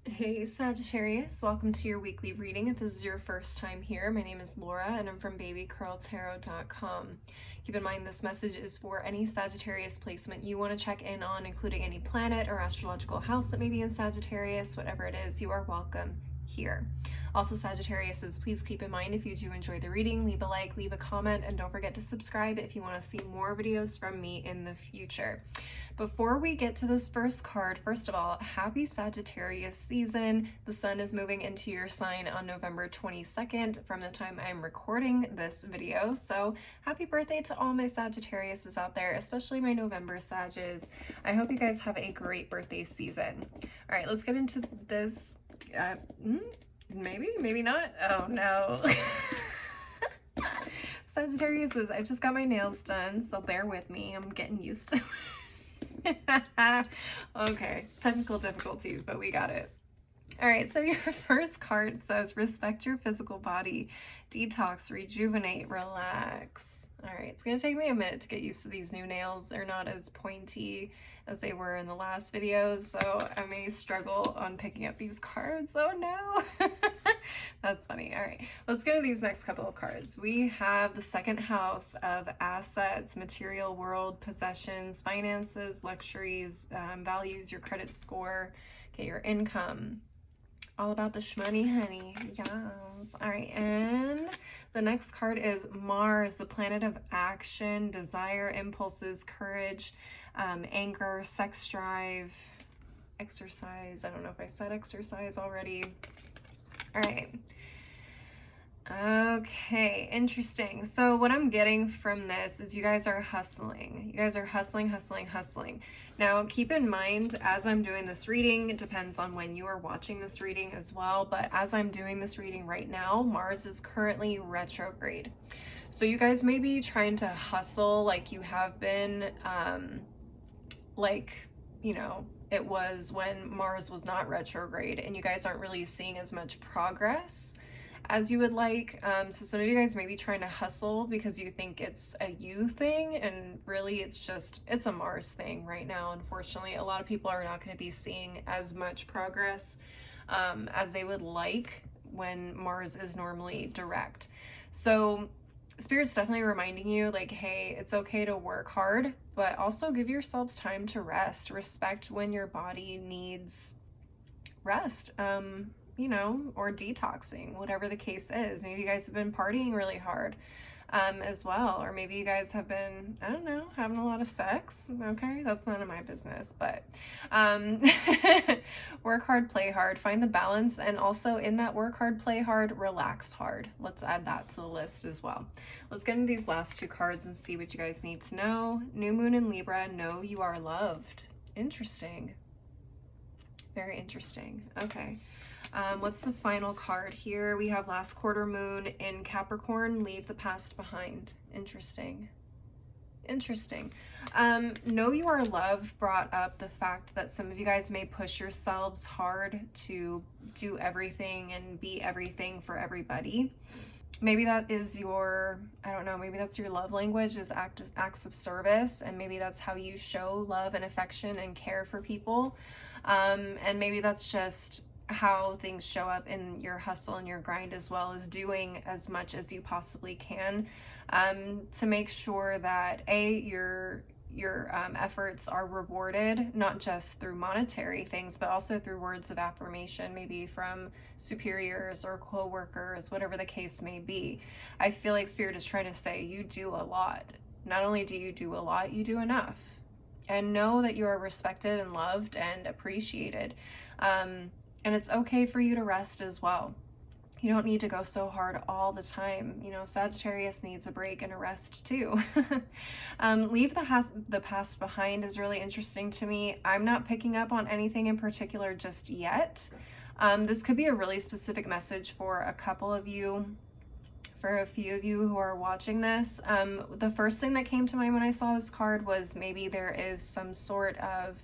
Hey Sagittarius, welcome to your weekly reading. If this is your first time here, my name is Laura and I'm from babycurltarot.com. Keep in mind this message is for any Sagittarius placement you want to check in on, including any planet or astrological house that may be in Sagittarius. Whatever it is, you are welcome here. Also, Sagittariuses, please keep in mind if you do enjoy the reading, leave a like, leave a comment, and don't forget to subscribe if you want to see more videos from me in the future. Before we get to this first card, first of all, happy Sagittarius season. The sun is moving into your sign on November 22nd from the time I'm recording this video. So happy birthday to all my Sagittariuses out there, especially my November Sages. I hope you guys have a great birthday season. All right, let's get into this. Maybe not. Oh no. Sagittarius, I just got my nails done, so bear with me. I'm getting used to it. Okay, technical difficulties, but we got it. All right, so your first card says respect your physical body, detox, rejuvenate, relax. All right, it's gonna take me a minute to get used to these new nails. They're not as pointy as they were in the last videos, so I may struggle on picking up these cards. Oh no. That's funny. All right, let's go to these next couple of cards. We have the second house of assets, material world, possessions, finances, luxuries, values, your credit score, okay, your income. All about the shmoney, honey. Yes. All right, and the next card is Mars, the planet of action, desire, impulses, courage, anger, sex drive, exercise. I don't know if I said exercise already. All right. Okay, interesting. So what I'm getting from this is you guys are hustling. You guys are hustling, hustling, hustling. Now, keep in mind, as I'm doing this reading, it depends on when you are watching this reading as well, but as I'm doing this reading right now, Mars is currently retrograde. So you guys may be trying to hustle like you have been, it was when Mars was not retrograde, and you guys aren't really seeing as much progress as you would like. So some of you guys may be trying to hustle because you think it's a you thing, and really it's a Mars thing right now. Unfortunately, a lot of people are not going to be seeing as much progress as they would like when Mars is normally direct. So Spirit's definitely reminding you, like, hey, it's okay to work hard, but also give yourselves time to rest. Respect when your body needs rest. Or detoxing, whatever the case is. Maybe you guys have been partying really hard as well, or maybe you guys have been, I don't know, having a lot of sex. Okay, that's none of my business, but work hard, play hard, find the balance, and also in that work hard, play hard, relax hard. Let's add that to the list as well. Let's get into these last two cards and see what you guys need to know. New Moon in Libra, know you are loved. Interesting. Very interesting. Okay. What's the final card here? We have last quarter moon in Capricorn, leave the past behind. Interesting. Interesting. Know you are loved brought up the fact that some of you guys may push yourselves hard to do everything and be everything for everybody. Maybe that is your, I don't know, maybe that's your love language, is acts of service, and maybe that's how you show love and affection and care for people. And maybe that's just how things show up in your hustle and your grind, as well as doing as much as you possibly can to make sure that your efforts are rewarded, not just through monetary things, but also through words of affirmation, maybe from superiors or co-workers, whatever the case may be. I feel like Spirit is trying to say you do a lot. Not only do you do a lot, you do enough. And know that you are respected and loved and appreciated. And it's okay for you to rest as well. You don't need to go so hard all the time. Sagittarius needs a break and a rest too. Leave the past behind is really interesting to me. I'm not picking up on anything in particular just yet. This could be a really specific message for a couple of you. For a few of you who are watching this, the first thing that came to mind when I saw this card was maybe there is some sort of,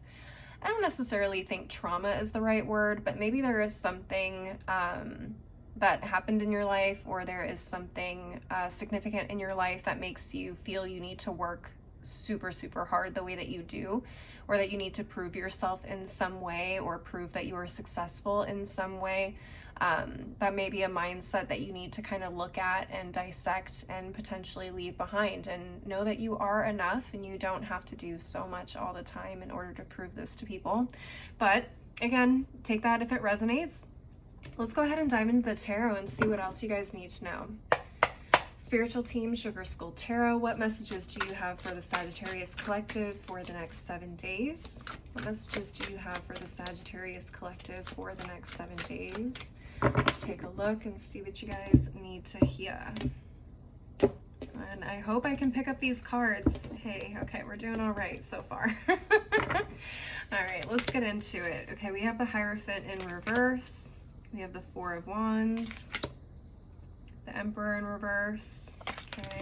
I don't necessarily think trauma is the right word, but maybe there is something that happened in your life, or there is something significant in your life that makes you feel you need to work super, super hard the way that you do, or that you need to prove yourself in some way or prove that you are successful in some way. That may be a mindset that you need to kind of look at and dissect and potentially leave behind, and know that you are enough and you don't have to do so much all the time in order to prove this to people. But again, take that if it resonates. Let's go ahead and dive into the tarot and see what else you guys need to know. Spiritual team, Sugar Skull Tarot, what messages do you have for the Sagittarius Collective for the next 7 days? What messages do you have for the Sagittarius Collective for the next 7 days? Let's take a look and see what you guys need to hear. And I hope I can pick up these cards. Hey, okay, we're doing all right so far. All right, let's get into it. Okay, we have the Hierophant in reverse. We have the Four of Wands. The Emperor in reverse. Okay.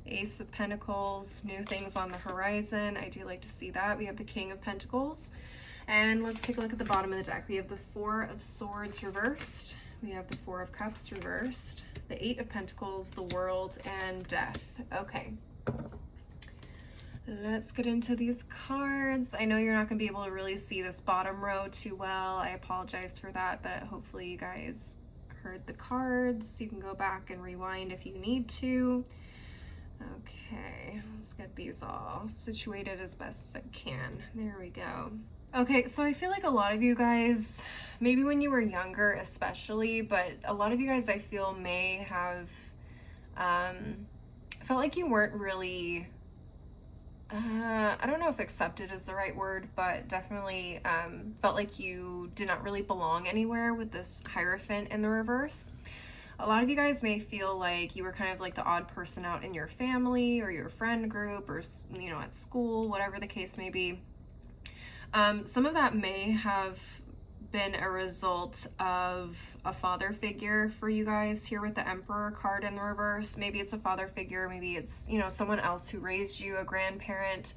Ace of Pentacles, new things on the horizon. I do like to see that. We have the King of Pentacles. And let's take a look at the bottom of the deck. We have the Four of Swords reversed. We have the Four of Cups reversed. The Eight of Pentacles, the World, and Death. Okay. Let's get into these cards. I know you're not going to be able to really see this bottom row too well. I apologize for that, but hopefully you guys heard the cards. You can go back and rewind if you need to. Okay, let's get these all situated as best as I can. There we go. Okay, so I feel like a lot of you guys, maybe when you were younger especially, but a lot of you guys I feel may have felt like you weren't really, I don't know if accepted is the right word, but definitely felt like you did not really belong anywhere with this Hierophant in the reverse. A lot of you guys may feel like you were kind of like the odd person out in your family or your friend group, or, you know, at school, whatever the case may be. Some of that may have been a result of a father figure for you guys here with the Emperor card in the reverse. Maybe it's a father figure, maybe it's, you know, someone else who raised you, a grandparent,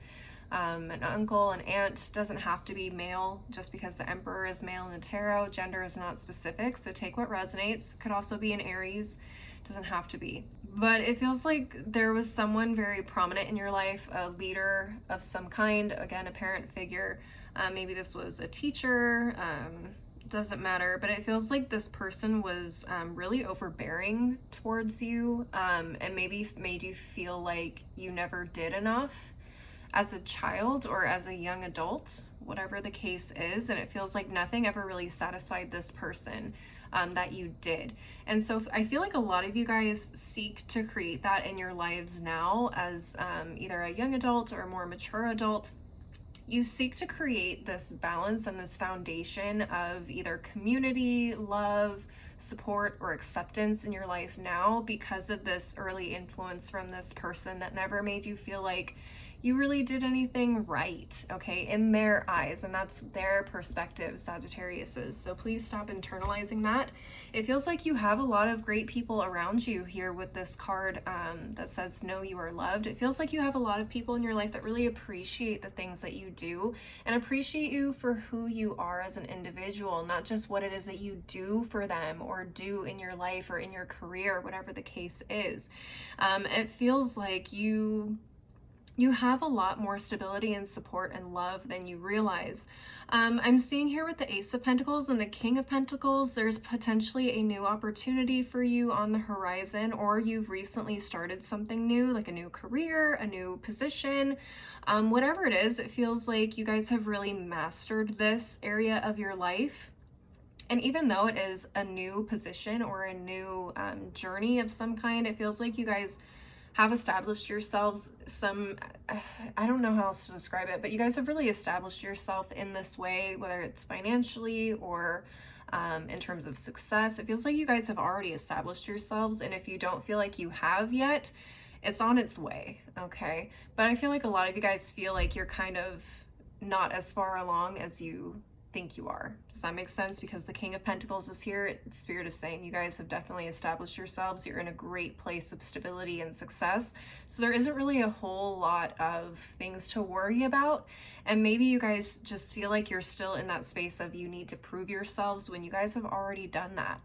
an uncle, an aunt. Doesn't have to be male just because the Emperor is male in the tarot. Gender is not specific, so take what resonates. Could also be an Aries, doesn't have to be. But it feels like there was someone very prominent in your life, a leader of some kind, again, a parent figure. Maybe this was a teacher, doesn't matter, but it feels like this person was really overbearing towards you, and maybe made you feel like you never did enough as a child or as a young adult, whatever the case is. And it feels like nothing ever really satisfied this person that you did. And so I feel like a lot of you guys seek to create that in your lives now as either a young adult or a more mature adult. You seek to create this balance and this foundation of either community, love, support, or acceptance in your life now because of this early influence from this person that never made you feel like you really did anything right, okay, in their eyes, and that's their perspective, Sagittariuses. So please stop internalizing that. It feels like you have a lot of great people around you here with this card that says, know you are loved. It feels like you have a lot of people in your life that really appreciate the things that you do and appreciate you for who you are as an individual, not just what it is that you do for them or do in your life or in your career, whatever the case is. It feels like you have a lot more stability and support and love than you realize. I'm seeing here with the Ace of Pentacles and the King of Pentacles, there's potentially a new opportunity for you on the horizon, or you've recently started something new, like a new career, a new position, whatever it is. It feels like you guys have really mastered this area of your life. And even though it is a new position or a new journey of some kind, it feels like you guys have established yourselves I don't know how else to describe it, but you guys have really established yourself in this way, whether it's financially or in terms of success. It feels like you guys have already established yourselves, and if you don't feel like you have yet, it's on its way, okay? But I feel like a lot of you guys feel like you're kind of not as far along as you think you are. Does that make sense? Because the King of Pentacles is here. Spirit is saying you guys have definitely established yourselves. You're in a great place of stability and success. So there isn't really a whole lot of things to worry about. And maybe you guys just feel like you're still in that space of you need to prove yourselves when you guys have already done that.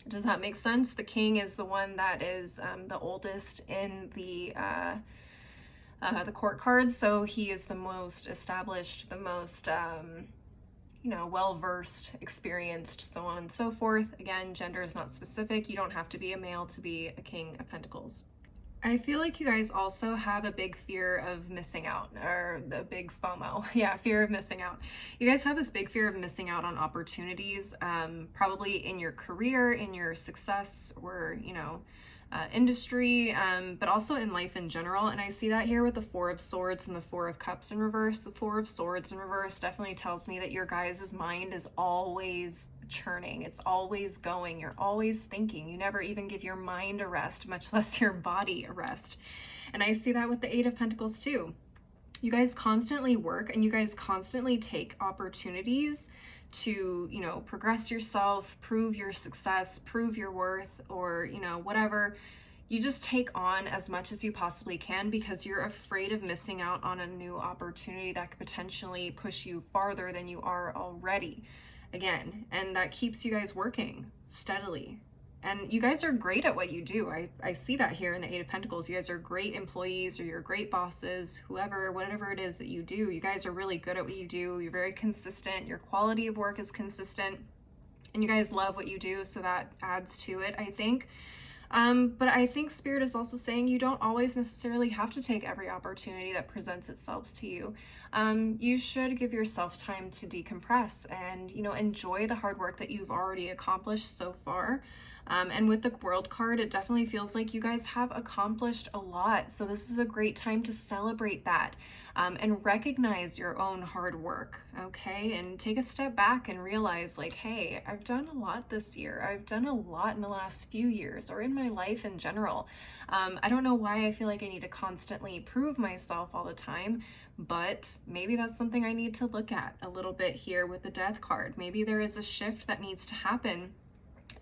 Does that make sense? The King is the one that is the oldest in the the court cards. So he is the most established, the most, you know, well-versed, experienced, so on and so forth. Again, gender is not specific. You don't have to be a male to be a King of Pentacles. I feel like you guys also have a big fear of missing out, or the big FOMO. Yeah, fear of missing out. You guys have this big fear of missing out on opportunities, probably in your career, in your success, or, you know, industry, but also in life in general. And I see that here with the Four of Swords and the Four of Cups in reverse. The Four of Swords in reverse definitely tells me that your guys' mind is always churning. It's always going. You're always thinking. You never even give your mind a rest, much less your body a rest. And I see that with the Eight of Pentacles too. You guys constantly work, and you guys constantly take opportunities to, you know, progress yourself, prove your success, prove your worth, or, you know, whatever. You just take on as much as you possibly can because you're afraid of missing out on a new opportunity that could potentially push you farther than you are already. Again, and that keeps you guys working steadily. And you guys are great at what you do. I see that here in the Eight of Pentacles. You guys are great employees, or you're great bosses, whatever it is that you do. You guys are really good at what you do. You're very consistent. Your quality of work is consistent. And you guys love what you do, so that adds to it, I think. But I think Spirit is also saying you don't always necessarily have to take every opportunity that presents itself to you. You should give yourself time to decompress and, you know, enjoy the hard work that you've already accomplished so far. And with the World card, it definitely feels like you guys have accomplished a lot. So this is a great time to celebrate that, and recognize your own hard work, okay? And take a step back and realize, like, hey, I've done a lot this year. I've done a lot in the last few years, or in my life in general. I don't know why I feel like I need to constantly prove myself all the time, but maybe that's something I need to look at a little bit here with the Death card. Maybe there is a shift that needs to happen,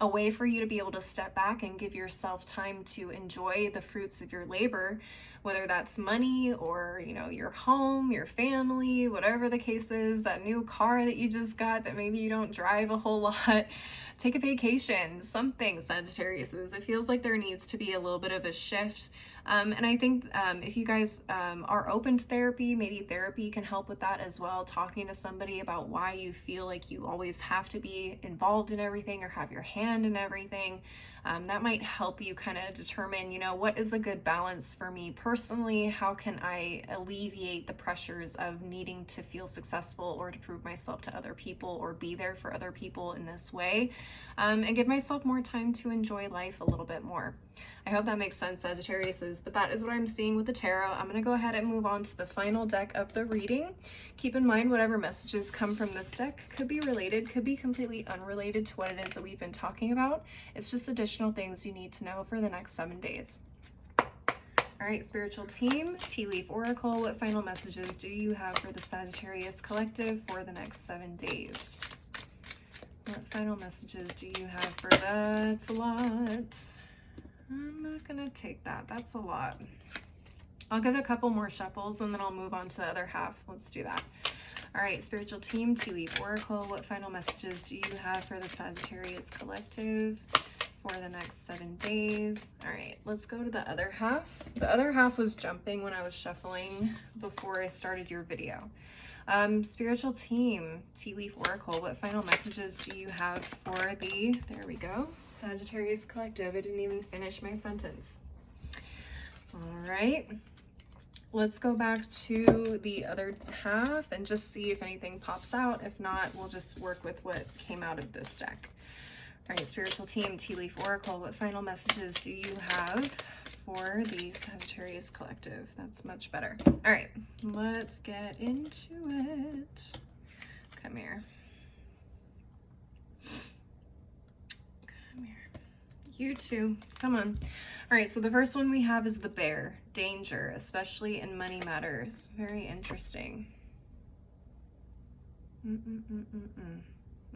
a way for you to be able to step back and give yourself time to enjoy the fruits of your labor, whether that's money or, you know, your home, your family, whatever the case is, that new car that you just got that maybe you don't drive a whole lot. Take a vacation, something, Sagittariuses. It feels like there needs to be a little bit of a shift. And I think if you guys are open to therapy, maybe therapy can help with that as well. Talking to somebody about why you feel like you always have to be involved in everything or have your hand in everything. That might help you kind of determine, you know, what is a good balance for me personally? How can I alleviate the pressures of needing to feel successful or to prove myself to other people or be there for other people in this way, and give myself more time to enjoy life a little bit more. I hope that makes sense, Sagittariuses, but that is what I'm seeing with the tarot. I'm going to go ahead and move on to the final deck of the reading. Keep in mind, whatever messages come from this deck could be related, could be completely unrelated to what it is that we've been talking about. It's just additional things you need to know for the next 7 days. All right, spiritual team, Tea Leaf Oracle, what final messages do you have for the Sagittarius Collective for the next 7 days? What final messages do you have for that? It's a lot. I'm not gonna take that. That's a lot. I'll give it a couple more shuffles and then I'll move on to the other half. Let's do that. All right, spiritual team, Tea Leaf Oracle, what final messages do you have for the Sagittarius Collective for the next 7 days? All right, let's go to the other half. The other half was jumping when I was shuffling before I started your video. Spiritual team, Tea Leaf Oracle, what final messages do you have for the, there we go, Sagittarius Collective? I didn't even finish my sentence. All right, let's go back to the other half and just see if anything pops out. If not, we'll just work with what came out of this deck. All right, spiritual team, Tea Leaf Oracle, what final messages do you have for the Sagittarius Collective? That's much better. All right, let's get into it. Come here. Come here. You too. Come on. All right, so the first one we have is the Bear. Danger, especially in money matters. Very interesting.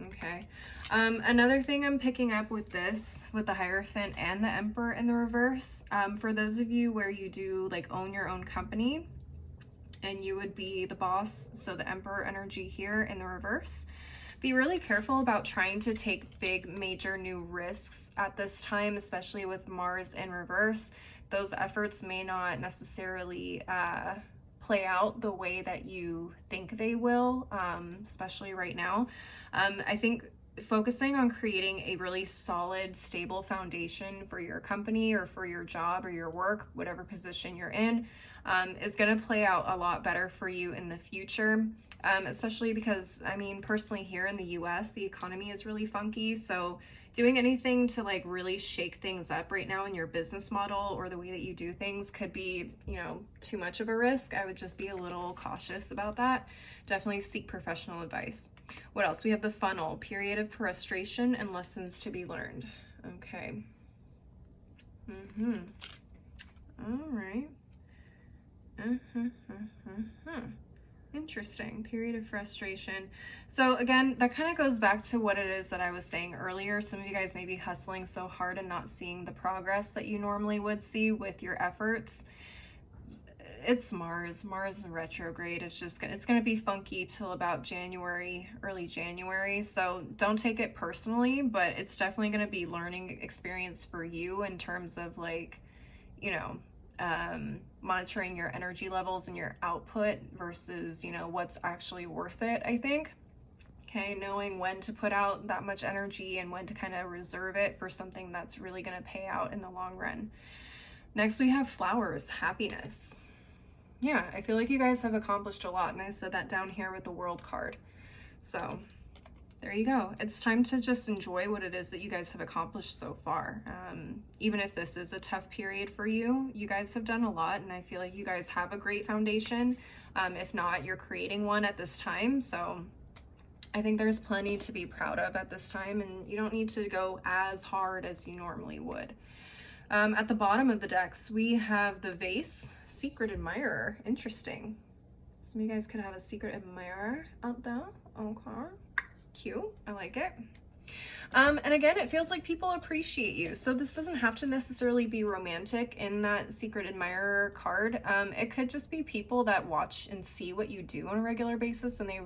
Okay. Another thing I'm picking up with this, with the Hierophant and the Emperor in the reverse, for those of you where you do like own your own company and you would be the boss, so the Emperor energy here in the reverse, be really careful about trying to take big major new risks at this time, especially with Mars in reverse. those efforts may not necessarily play out the way that you think they will, especially right now. I think focusing on creating a really solid, stable foundation for your company or for your job or your work, whatever position you're in, is going to play out a lot better for you in the future. Especially because, I mean, personally here in the US, the economy is really funky. So doing anything to like really shake things up right now in your business model or the way that you do things could be, you know, too much of a risk. I would just be a little cautious about that. Definitely seek professional advice. What else? We have the funnel, period of frustration and lessons to be learned. Okay. All right. Interesting. Period of frustration. So again, that kind of goes back to what it is that I was saying earlier. Some of you guys may be hustling so hard and not seeing the progress that you normally would see with your efforts. It's Mars in retrograde. It's going to be funky till about January, early January. So don't take it personally, but it's definitely going to be learning experience for you in terms of like, you know, monitoring your energy levels and your output versus, you know, what's actually worth it, I think. Okay, knowing when to put out that much energy and when to kind of reserve it for something that's really going to pay out in the long run. Next, we have flowers, happiness. Yeah, I feel like you guys have accomplished a lot, and I said that down here with the World card. So there you go. It's time to just enjoy what it is that you guys have accomplished so far. Even if this is a tough period for you, you guys have done a lot, and I feel like you guys have a great foundation. If not, you're creating one at this time. So I think there's plenty to be proud of at this time, and you don't need to go as hard as you normally would. At the bottom of the decks, we have the Vase, Secret Admirer. Interesting. Some of you guys could have a secret admirer out there. Okay. Cute. I like it. And again, it feels like people appreciate you. So this doesn't have to necessarily be romantic in that secret admirer card. It could just be people that watch and see what you do on a regular basis, and they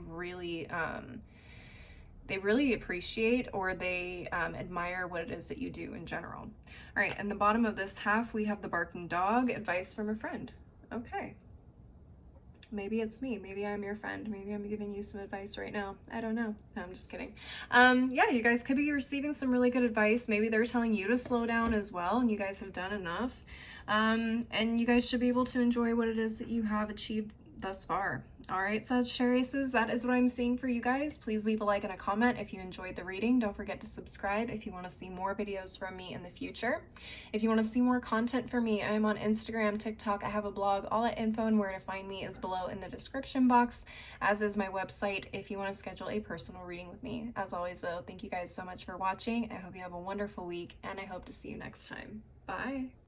really appreciate or they admire what it is that you do in general. All right, and the bottom of this half, we have the barking dog, advice from a friend. Okay. Maybe it's me. Maybe I'm your friend. Maybe I'm giving you some advice right now. I don't know. No, I'm just kidding. Yeah, you guys could be receiving some really good advice. Maybe they're telling you to slow down as well, and you guys have done enough. And you guys should be able to enjoy what it is that you have achieved thus far. All right, Sagittariuses, that is what I'm seeing for you guys. Please leave a like and a comment if you enjoyed the reading. Don't forget to subscribe if you want to see more videos from me in the future. If you want to see more content from me, I am on Instagram, TikTok, I have a blog. All that info and where to find me is below in the description box, as is my website if you want to schedule a personal reading with me. As always, though, thank you guys so much for watching. I hope you have a wonderful week, and I hope to see you next time. Bye.